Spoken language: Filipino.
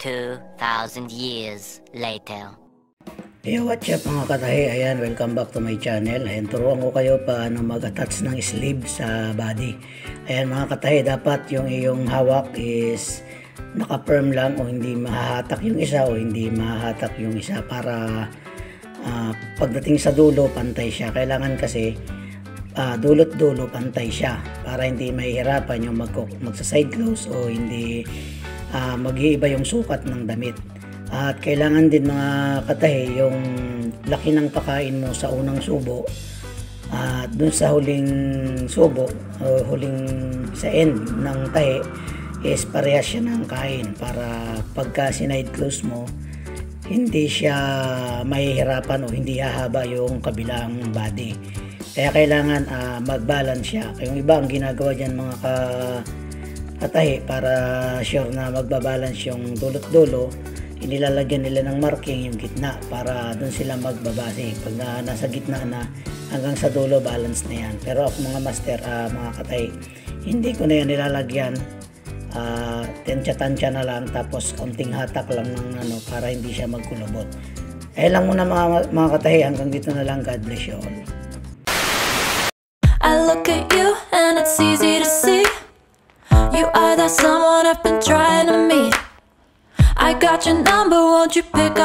2,000 years later. Hey, what's up mga katahi? Ayan, welcome back to my channel. Ayan, turuan ko kayo paano mag-attach ng sleeve sa body. Ayan mga katahi, dapat yung iyong hawak is naka-firm lang o hindi mahahatak yung isa o hindi mahahatak yung isa para pagdating sa dulo, pantay siya. Kailangan kasi dulot-dulo, pantay siya para hindi mahihirapan yung magsa-side close o hindi mag-iiba yung sukat ng damit. At kailangan din mga katahi yung laki ng pakain mo sa unang subo at dun sa huling subo o huling sa end ng tahi is parehas siya ng kain para pagka sinide close mo hindi siya mahihirapan o hindi hahaba yung kabilang body. Kaya kailangan mag-balance siya. Yung iba ang ginagawa dyan mga katahi para sure na magbabalance yung dulot-dulo, inilalagyan nila ng marking yung gitna para doon sila magbabase. Pag nasa gitna na hanggang sa dulo, balance na yan. Pero ako mga master, mga katay, hindi ko na yan nilalagyan. Tensya-tansya na lang tapos konting hatak lang ng para hindi siya magkulubot. Lang muna mga katay, hanggang dito na lang. God bless you all. I look at you and it's easy to see you are that someone I've been trying to meet. I got your number, won't you pick up?